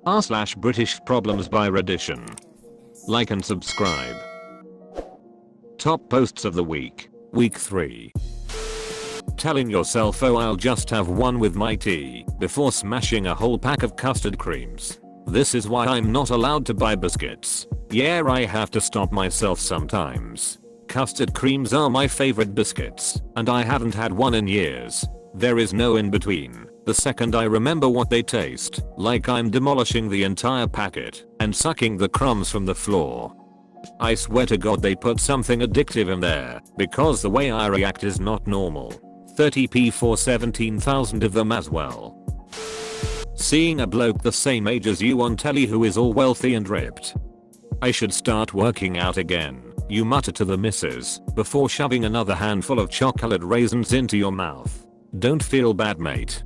r/BritishProblems by Redition. Like and subscribe. Top posts of the week. Week 3. Telling yourself, oh, I'll just have one with my tea, before smashing a whole pack of custard creams. This is why I'm not allowed to buy biscuits. Yeah, I have to stop myself sometimes. Custard creams are my favorite biscuits, and I haven't had one in years. There is no in between. The second I remember what they taste, like I'm demolishing the entire packet and sucking the crumbs from the floor. I swear to God they put something addictive in there, because the way I react is not normal. 30p for 17,000 of them as well. Seeing a bloke the same age as you on telly who is all wealthy and ripped. I should start working out again, you mutter to the missus, before shoving another handful of chocolate raisins into your mouth. Don't feel bad, mate.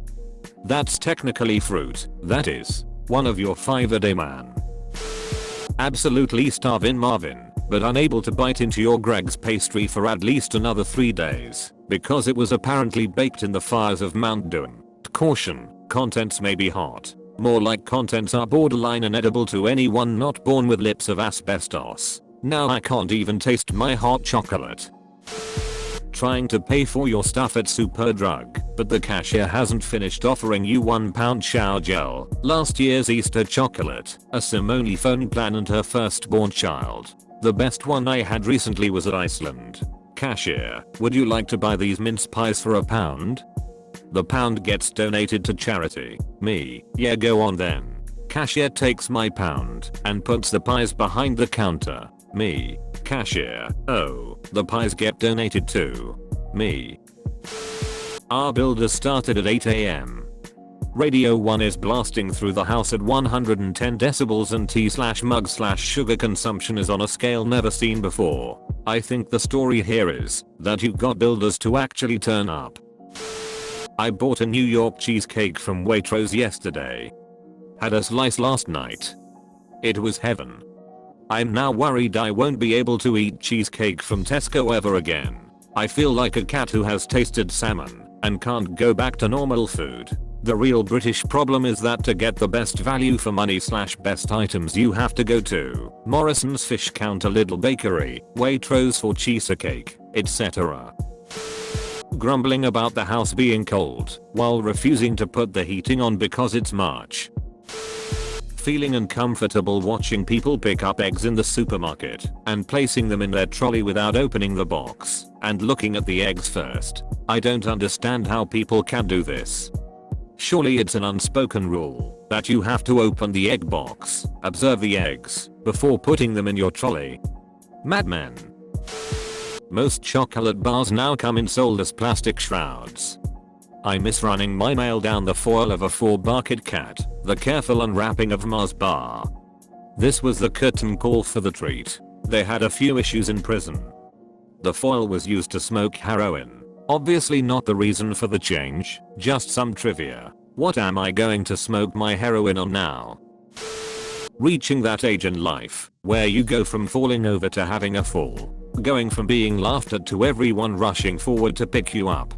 That's technically fruit, that is. One of your 5 a day, man. Absolutely starving Marvin, but unable to bite into your Greg's pastry for at least another 3 days, because it was apparently baked in the fires of Mount Doom. Caution, contents may be hot. More like contents are borderline inedible to anyone not born with lips of asbestos. Now I can't even taste my hot chocolate. Trying to pay for your stuff at Superdrug, but the cashier hasn't finished offering you £1 shower gel, last year's Easter chocolate, a Simone phone plan and her firstborn child. The best one I had recently was at Iceland. Cashier, would you like to buy these mince pies for £1? The pound gets donated to charity. Me, yeah, go on then. Cashier takes my £1 and puts the pies behind the counter. Me. Cashier, oh, the pies get donated too. Me. Our builder started at 8 AM. Radio 1 is blasting through the house at 110 decibels and tea/mug/sugar consumption is on a scale never seen before. I think the story here is that you got builders to actually turn up. I bought a New York cheesecake from Waitrose yesterday. Had a slice last night. It was heaven. I'm now worried I won't be able to eat cheesecake from Tesco ever again. I feel like a cat who has tasted salmon and can't go back to normal food. The real British problem is that to get the best value for money/best items you have to go to Morrison's Fish Counter, Little Bakery, Waitrose for cheesecake, etc. Grumbling about the house being cold while refusing to put the heating on because it's March. Feeling uncomfortable watching people pick up eggs in the supermarket and placing them in their trolley without opening the box and looking at the eggs first. I don't understand how people can do this. Surely it's an unspoken rule that you have to open the egg box, observe the eggs, before putting them in your trolley. Madmen. Most chocolate bars now come in sold as plastic shrouds. I miss running my mail down the foil of a 4-bar Kit Kat, the careful unwrapping of Mars bar. This was the curtain call for the treat. They had a few issues in prison. The foil was used to smoke heroin. Obviously not the reason for the change, just some trivia. What am I going to smoke my heroin on now? Reaching that age in life, where you go from falling over to having a fall. Going from being laughed at to everyone rushing forward to pick you up.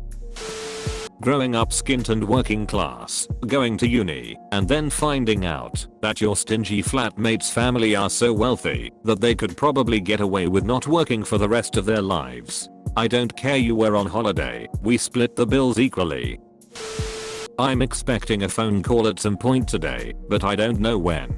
Growing up skint and working class, going to uni, and then finding out that your stingy flatmate's family are so wealthy that they could probably get away with not working for the rest of their lives. I don't care you were on holiday, we split the bills equally. I'm expecting a phone call at some point today, but I don't know when.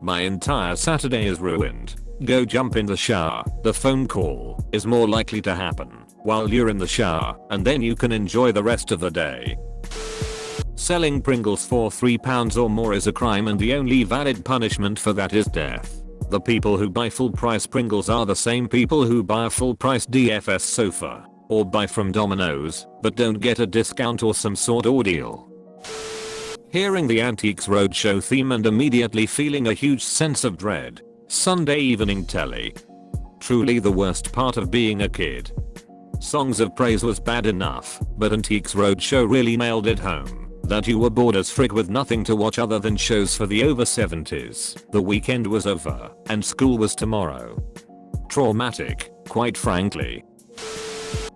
My entire Saturday is ruined. Go jump in the shower, the phone call is more likely to happen while you're in the shower, and then you can enjoy the rest of the day. Selling Pringles for £3 or more is a crime and the only valid punishment for that is death. The people who buy full price Pringles are the same people who buy a full price DFS sofa, or buy from Domino's, but don't get a discount or some sort of deal. Hearing the Antiques Roadshow theme and immediately feeling a huge sense of dread. Sunday evening telly. Truly the worst part of being a kid. Songs of Praise was bad enough, but Antiques Roadshow really nailed it home that you were bored as frig with nothing to watch other than shows for the over 70s. The weekend was over, and school was tomorrow. Traumatic, quite frankly.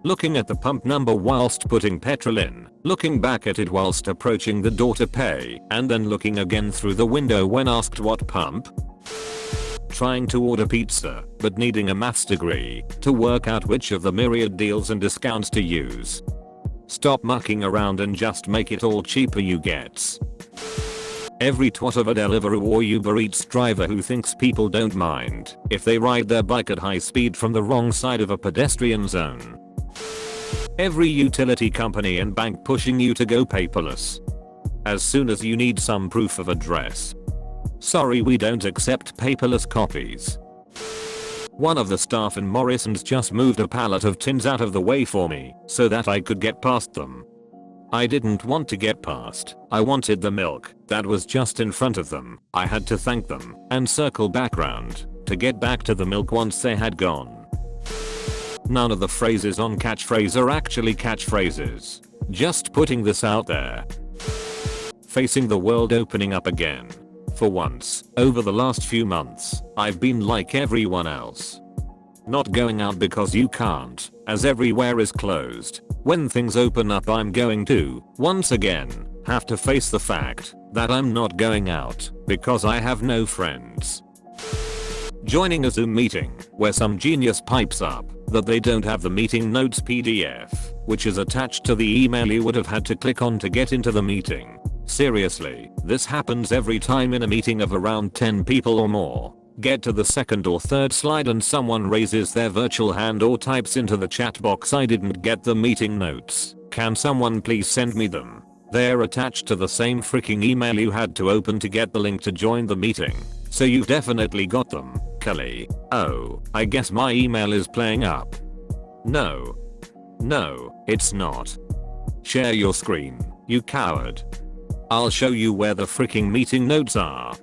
looking at the pump number whilst putting petrol in, looking back at it whilst approaching the door to pay, and then looking again through the window when asked what pump. Trying to order pizza, but needing a maths degree to work out which of the myriad deals and discounts to use. Stop mucking around and just make it all cheaper, you gets. Every twat of a Deliveroo or Uber Eats driver who thinks people don't mind if they ride their bike at high speed from the wrong side of a pedestrian zone. Every utility company and bank pushing you to go paperless as soon as you need some proof of address. Sorry, we don't accept paperless copies. One of the staff in Morrison's just moved a pallet of tins out of the way for me so that I could get past them. I didn't want to get past. I wanted the milk that was just in front of them. I had to thank them and circle back round to get back to the milk once they had gone. None of the phrases on catchphrase are actually catchphrases. Just putting this out there. Facing the world opening up again. For once, over the last few months, I've been like everyone else. Not going out because you can't, as everywhere is closed. When things open up, I'm going to, once again, have to face the fact that I'm not going out because I have no friends. Joining a Zoom meeting where some genius pipes up that they don't have the meeting notes PDF, which is attached to the email you would have had to click on to get into the meeting. Seriously, this happens every time in a meeting of around 10 people or more. Get to the second or third slide and someone raises their virtual hand or types into the chat box, "I didn't get the meeting notes. Can someone please send me them?" They're attached to the same freaking email you had to open to get the link to join the meeting. So you've definitely got them, Kelly. Oh, I guess my email is playing up. No. No, it's not. Share your screen, you coward. I'll show you where the freaking meeting notes are.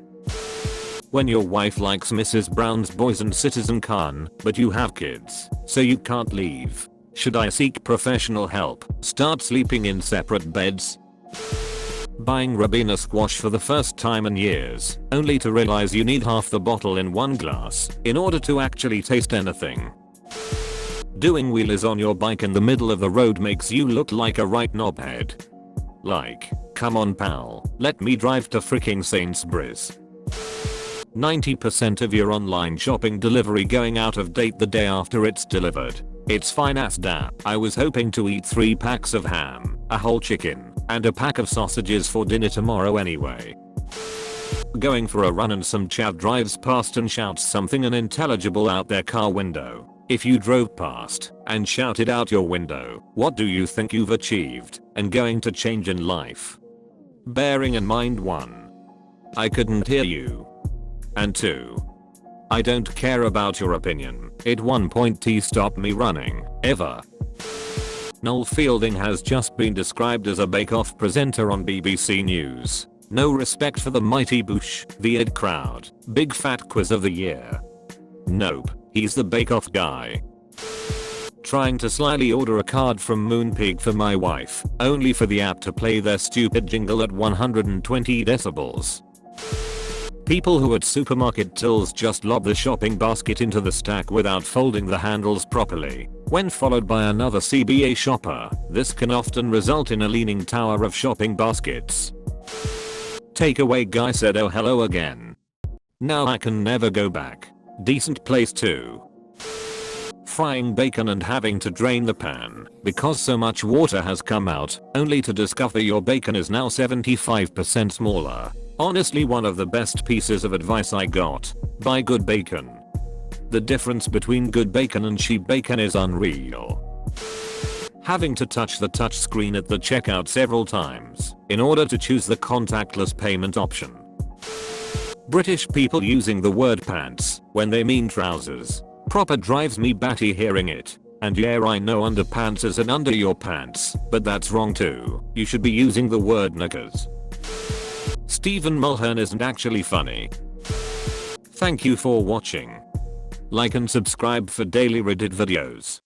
When your wife likes Mrs. Brown's Boys and Citizen Khan, but you have kids, so you can't leave. Should I seek professional help? Start sleeping in separate beds? Buying Ribena squash for the first time in years, only to realize you need half the bottle in one glass in order to actually taste anything. Doing wheelies on your bike in the middle of the road makes you look like a right knobhead. Like, come on pal, let me drive to freaking Sainsbury's. 90% of your online shopping delivery going out of date the day after it's delivered. It's fine as da. I was hoping to eat 3 packs of ham, a whole chicken, and a pack of sausages for dinner tomorrow anyway. Going for a run and some chav drives past and shouts something unintelligible out their car window. If you drove past and shouted out your window, what do you think you've achieved and going to change in life? Bearing in mind 1. I couldn't hear you. And 2. I don't care about your opinion. At one point T stopped me running, ever. Noel Fielding has just been described as a bake-off presenter on BBC News. No respect for the mighty Bush, the id crowd, big fat quiz of the year. Nope, he's the bake-off guy. Trying to slyly order a card from Moonpig for my wife, only for the app to play their stupid jingle at 120 decibels. People who at supermarket tills just lob the shopping basket into the stack without folding the handles properly. When followed by another CBA shopper, this can often result in a leaning tower of shopping baskets. Takeaway guy said oh hello again. Now I can never go back. Decent place too. Frying bacon and having to drain the pan because so much water has come out, only to discover your bacon is now 75% smaller. Honestly, one of the best pieces of advice I got. Buy good bacon. The difference between good bacon and cheap bacon is unreal. Having to touch the touchscreen at the checkout several times in order to choose the contactless payment option. British people using the word pants when they mean trousers. Proper drives me batty hearing it. And yeah, I know underpants is an under your pants, but that's wrong too. You should be using the word knickers. Stephen Mulhern isn't actually funny. Thank you for watching. Like and subscribe for daily Reddit videos.